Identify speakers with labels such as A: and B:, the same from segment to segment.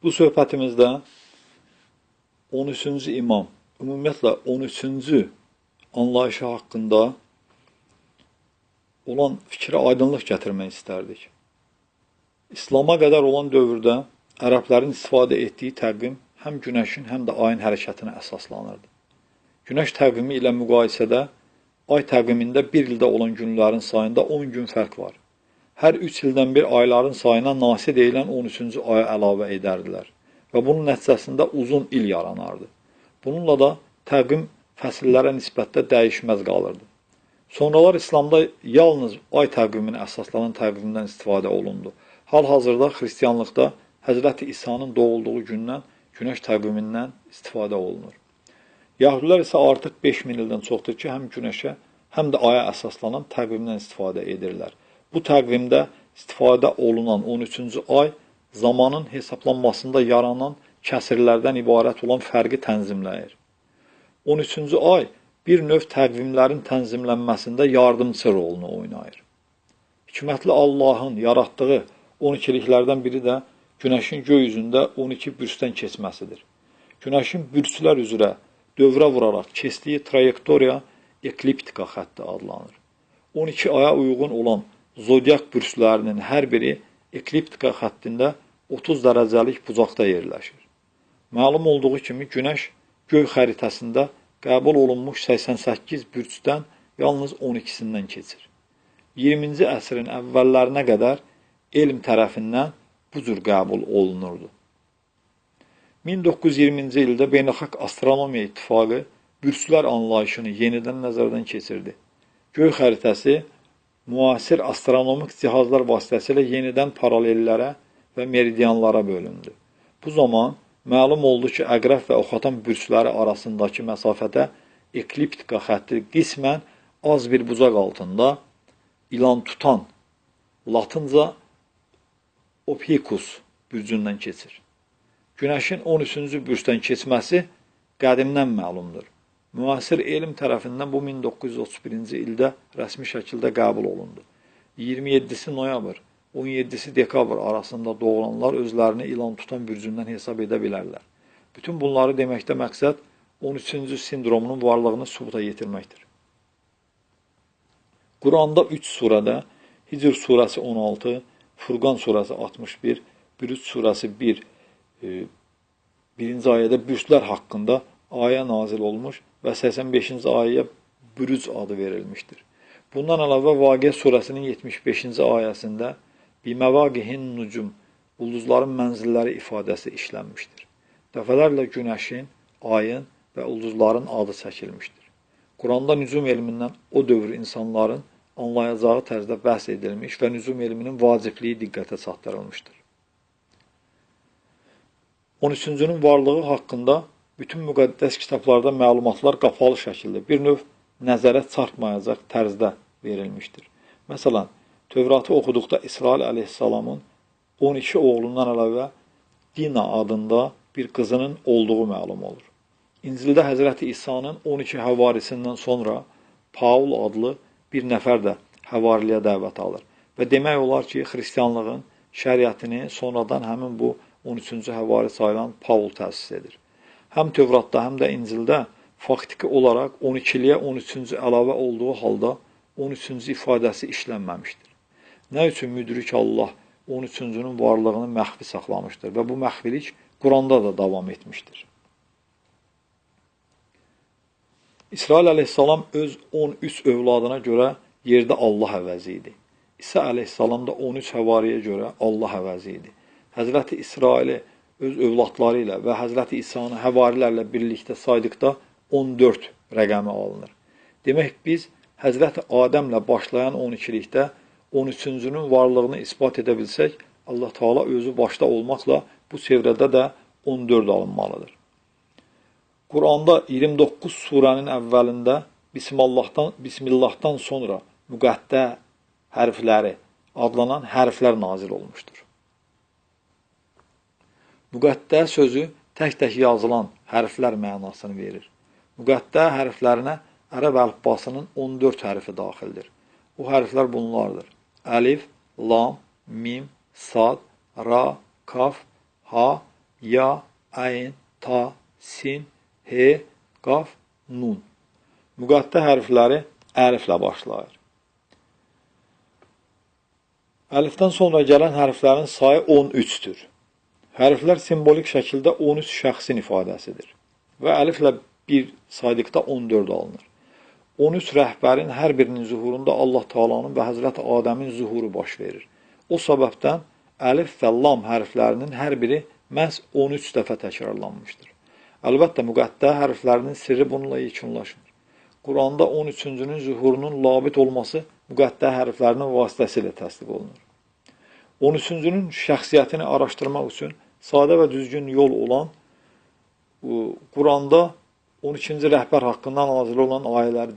A: Bu söhbətimizdə 13-cü imam, ümumiyyətlə 13-cü anlayışı haqqında olan fikrə aydınlıq gətirmək istərdik. İslama qədər olan dövrdə ərəblərin istifadə etdiyi təqvim həm günəşin, həm də ayın hərəkətinə əsaslanırdı. Günəş təqvimi ilə müqayisədə ay təqvimində bir ildə olan günlərin sayında 10 gün fərq var. Hər 3 ildən bir ayların sayına nasi deyilən 13-cü aya əlavə edərdilər və bunun nəticəsində uzun il yaranardı. Bununla da təqvim fəsillərə nisbətdə dəyişməz qalırdı. Sonralar İslamda yalnız ay təqviminə əsaslanan təqvimdən istifadə olundu. Hal-hazırda xristianlıqda Həzrəti İsa'nın doğulduğu gündən günəş təqvimindən istifadə olunur. Yahudilər isə artıq 5000 ildən çoxdur ki, həm günəşə, həm də aya əsaslanan təqvimdən istifadə edirlər. Bu təqvimdə istifadə olunan 13-cü ay zamanın hesablanmasında yaranan kəsirlərdən ibarət olan fərqi tənzimləyir. 13-cü ay bir növ təqvimlərin tənzimlənməsində yardımçı rolunu oynayır. Hikmətli Allahın yaratdığı 12-liklərdən biri də günəşin göy üzündə 12 bürsdən keçməsidir. Günəşin bürslər üzrə dövrə vuraraq keçdiyi trayektoriya ekliptika xətti adlanır. 12 aya uyğun olan zodiak bürslərinin hər biri ekliptika xəttində 30 dərəcəlik bucaqda yerləşir. Məlum olduğu kimi günəş göy xəritəsində qəbul olunmuş 88 bürcdən yalnız 12-sindən keçir. 20-ci əsrin əvvəllərinə qədər elm tərəfindən bu cür qəbul olunurdu. 1920-ci ildə Beynəlxalq Astronomiya İttifaqı bürslər anlayışını yenidən nəzərdən keçirdi. Göy xəritəsi müasir astronomik cihazlar vasitəsilə yenidən paralellərə və meridianlara bölündü. Bu zaman məlum oldu ki, əqrəb və oxatan bürsləri arasındakı məsafədə ekliptika xətti qismən az bir bucaq altında ilan tutan, latınca Ophiuchus bürcündən keçir. Günəşin 13-cü bürcdən keçməsi qədimdən məlumdur. Müasir elm tərəfindən bu 1931-ci ildə rəsmi şəkildə qəbul olundu. 27-si noyabr, 17-si dekabr arasında doğulanlar özlərini ilan tutan bürcündən hesab edə bilərlər. Bütün bunları deməkdə məqsəd 13-cü sindromunun varlığını sübuta yetirməkdir. Quranda 3 surədə Hicr surəsi 16, Furqan surəsi 61, Bürüc surəsi 1, 1-ci ayədə bürslər haqqında ayə nazil olmuş və 85-ci ayəyə Bürüc adı verilmişdir. Bundan əlavə Vaqiə surəsinin 75-ci ayəsində Biməvaqihin nucum, ulduzların mənzilləri ifadəsi işlənmişdir. Dəfələrlə günəşin, ayın və ulduzların adı çəkilmişdir. Quranda nücum elmindən o dövr insanların anlayacağı tərzdə bəhs edilmiş və nücum elminin vacibliyi diqqətə çatdırılmışdır. 13-cünün varlığı haqqında bütün müqəddəs kitablarda məlumatlar qapalı şəkildə bir növ nəzərə çarpmayacaq tərzdə verilmişdir. Məsələn, Tövratı oxuduqda İsrail əleyhissalamın 12 oğlundan əlavə Dina adında bir qızının olduğu məlum olur. İncildə Həzrəti İsa'nın 12 həvarisindən sonra Paul adlı bir nəfər də həvariliyə dəvət alır. Və demək olar ki, xristianlığın şəriətini sonradan həmin bu 13-cü həvari sayılan Paul təsis edir. Həm Tövratda, həm də İncildə faktiki olaraq 12-liyə 13-cü əlavə olduğu halda 13-cü ifadəsi işlənməmişdir. Nə üçün müdrik Allah 13-cünün varlığını məxfi saxlamışdır və bu məxfilik Quranda da davam etmişdir. İsrail əleyhissalam öz 13 övladına görə yerdə Allah əvəzi idi. İsa əleyhissalam da 13 həvariyə görə Allah əvəzi idi. Həzrəti İsraili öz övladları ilə və Həzrəti İsa'nı həvarilərlə birlikdə saydıqda 14 rəqəmi alınır. Demək biz Həzrəti Adəmlə başlayan 12-likdə 13-cünün varlığını ispat edə bilsək, Allah Teala özü başda olmaqla bu çevrədə də 14 alınmalıdır. Quranda 29 surənin əvvəlində Bismillahdan sonra müqəttə hərfləri adlanan hərflər nazil olmuşdur. Müqəttə sözü tək-tək yazılan hərflər mənasını verir. Müqəttə hərflərinə ərəb əlifbasının 14 hərfi daxildir. O hərflər bunlardır: əlif, lam, mim, sad, ra, kaf, ha, ya, əyn, ta, sin, he, qaf, nun. Müqəttə hərfləri əliflə başlayır. Əlifdən sonra gələn hərflərin sayı 13-dür. Hərflər simbolik şəkildə 13 şəxsin ifadəsidir və əliflə bir saydıqda 14 alınır. 13 rəhbərin hər birinin zuhurunda Allah Taalanın və Həzrəti Adəmin zuhuru baş verir. O səbəbdən əlif və lam hərflərinin hər biri məhz 13 dəfə təkrarlanmışdır. Əlbəttə, müqəttə hərflərinin sirri bununla yekunlaşmır. Quranda 13-cünün zuhurunun labit olması müqəttə hərflərinin vasitəsilə təsdiq olunur. 13-cünün şəxsiyyətini araşdırmaq üçün sadə və düzgün yol olan Quranda 12-ci rəhbər haqqında nazil olan ayələri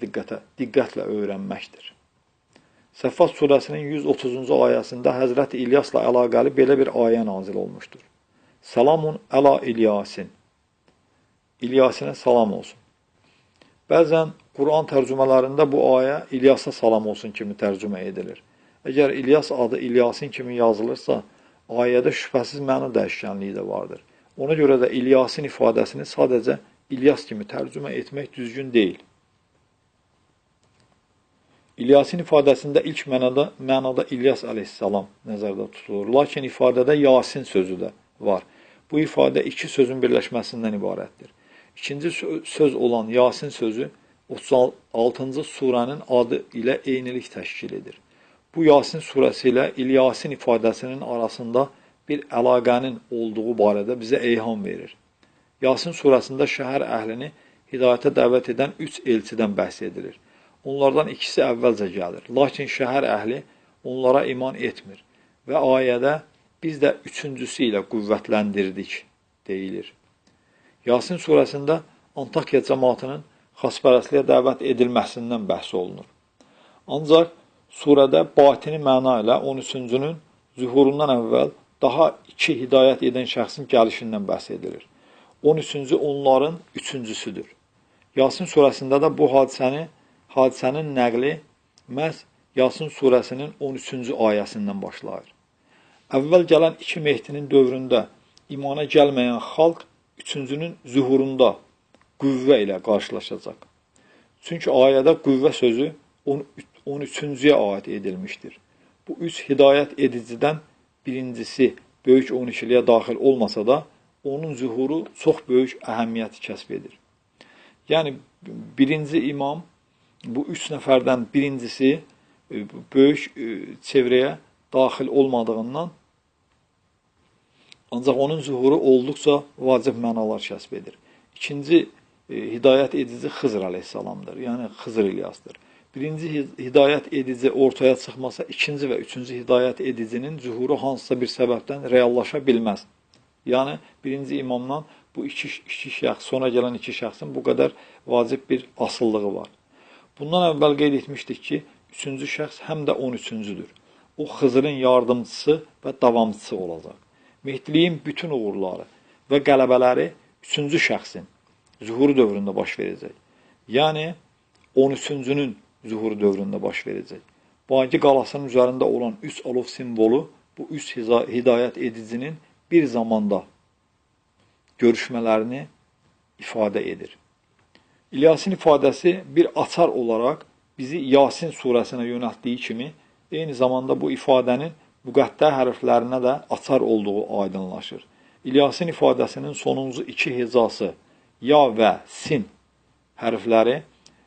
A: diqqətlə öyrənməkdir. Səffat surəsinin 130-cu ayəsində Həzrəti İlyasla əlaqəli belə bir ayə nazil olmuşdur. Salamun əla İlyasin. İlyasinə salam olsun. Bəzən Quran tərcümələrində bu ayə İlyasa salam olsun kimi tərcümə edilir. Əgər İlyas adı İlyasin kimi yazılırsa, ayədə şübhəsiz məna dəyişkənliyi də vardır. Ona görə də İlyasin ifadəsini sadəcə İlyas kimi tərcümə etmək düzgün deyil. İlyasin ifadəsində ilk mənada İlyas əleyhissalam nəzərdə tutulur. Lakin ifadədə Yasin sözü də var. Bu ifadə iki sözün birləşməsindən ibarətdir. İkinci söz olan Yasin sözü 36-cı surənin adı ilə eynilik təşkil edir. Bu Yasin surəsi ilə İlyasin ifadəsinin arasında bir əlaqənin olduğu barədə bizə eyham verir. Yasin surəsində şəhər əhlini hidayətə dəvət edən 3 elçidən bəhs edilir. Onlardan ikisi əvvəlcə gəlir, lakin şəhər əhli onlara iman etmir və ayədə biz də üçüncüsü ilə qüvvətləndirdik deyilir. Yasin surəsində Antakiya cəmaatının xaspərəstliyə dəvət edilməsindən bəhs olunur. Ancaq surədə batini məna ilə 13-cünün zühurundan əvvəl daha 2 hidayət edən şəxsin gəlişindən bəhs edilir. 13-cü onların üçüncüsüdür. Yasin surəsində də bu hadisənin nəqli məhz Yasin surəsinin 13-cü ayəsindən başlayır. Əvvəl gələn 2 Mehdinin dövründə imana gəlməyən xalq üçüncünün zühurunda qüvvə ilə qarşılaşacaq. Çünki ayədə qüvvə sözü 13-cüyə aid edilmişdir. Bu 3 hidayət edicidən birincisi böyük 12-liyə daxil olmasa da, onun zühuru çox böyük əhəmiyyət kəsb edir. Yəni, birinci imam, bu 3 nəfərdən birincisi böyük çevrəyə daxil olmadığından, ancaq onun zuhuru olduqca vacib mənalar kəsb edir. İkinci hidayət edici Xızır əleyhissalamdır, yəni Xızır İlyasdır. Birinci hidayət edici ortaya çıxmasa, ikinci və üçüncü hidayət edicinin zuhuru hansısa bir səbəbdən reallaşa bilməz. Yəni, birinci imamdan bu iki şəxs, sonra gələn 2 şəxsin bu qədər vacib bir asıllığı var. Bundan əvvəl qeyd etmişdik ki, üçüncü şəxs həm də 13-cüdür. O, Xızırın yardımcısı və davamçısı olacaq. Mehdiliyin bütün uğurları və qələbələri 3-cü şəxsin zuhuru dövründə baş verəcək. Yəni, 13-cünün zuhuru dövründə baş verəcək. Baqi qalasının üzərində olan 3 alov simvolu bu 3 hidayət edicinin bir zamanda görüşmələrini ifadə edir. İlyasin ifadəsi bir açar olaraq bizi Yasin surəsinə yönəltdiyi kimi, eyni zamanda bu ifadənin müqəttə hərflərinə də açar olduğu aydınlaşır. İlyasin ifadəsinin sonuncu 2 hecası ya və sin hərfləri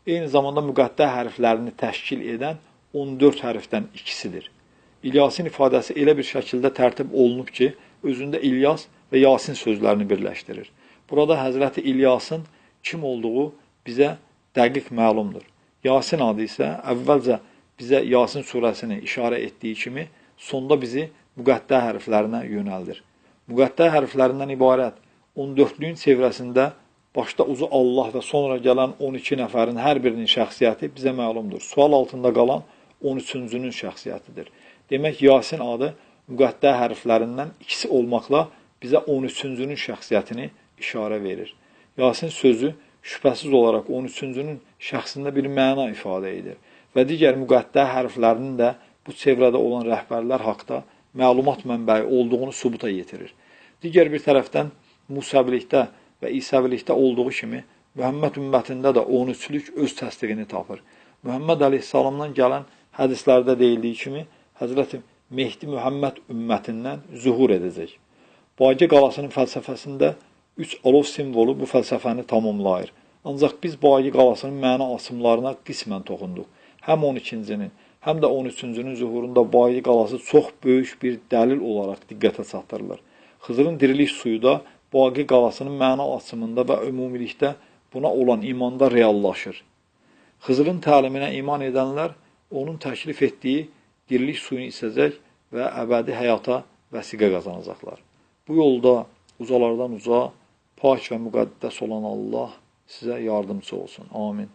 A: eyni zamanda müqəttə hərflərini təşkil edən 14 hərfdən ikisidir. İlyasin ifadəsi elə bir şəkildə tərtib olunub ki, özündə İlyas və Yasin sözlərini birləşdirir. Burada Həzrəti İlyasın kim olduğu bizə dəqiq məlumdur. Yasin adı isə əvvəlcə bizə Yasin surəsini işarə etdiyi kimi, sonda bizi müqəttə hərflərinə yönəldir. Müqəttə hərflərindən ibarət 14-lüyün çevrəsində başda ucu Allah və sonra gələn 12 nəfərin hər birinin şəxsiyyəti bizə məlumdur. Sual altında qalan 13-cünün şəxsiyyətidir. Demək, Yasin adı müqəttə hərflərindən ikisi olmaqla bizə 13-cünün şəxsiyyətini işarə verir. Yasin sözü şübhəsiz olaraq 13-cünün şəxsində bir məna ifadə edir və digər müqəttə hərflərinin də bu çevrədə olan rəhbərlər haqda məlumat mənbəyi olduğunu sübuta yetirir. Digər bir tərəfdən Musəvilikdə və İsəvilikdə olduğu kimi, Muhammed ümmətində də 13-lük öz təsdiqini tapır. Muhammed əleyhissalamdan gələn hədislərdə deyildiyi kimi, Həzrəti Mehdi Muhammed ümmətindən zuhur edəcək. Baqi qalasının fəlsəfəsində 3 alov simvolu bu fəlsəfəni tamamlayır. Ancaq biz Baqi qalasının məna asımlarına qismən toxunduq. Həm 12-cinin, həm də 13-cünün zuhurunda Baqi qalası çox böyük bir dəlil olaraq diqqətə çatdırılır. Xızırın dirilik suyu da Baqi qalasının məna asımında və ümumilikdə buna olan imanda reallaşır. Xızırın təliminə iman edənlər onun təklif etdiyi dirilik suyunu içəcək və əbədi həyata vəsiqə qazanacaqlar. Bu yolda ucalardan uca, pak və müqəddəs olan Allah sizə yardımcı olsun. Amin.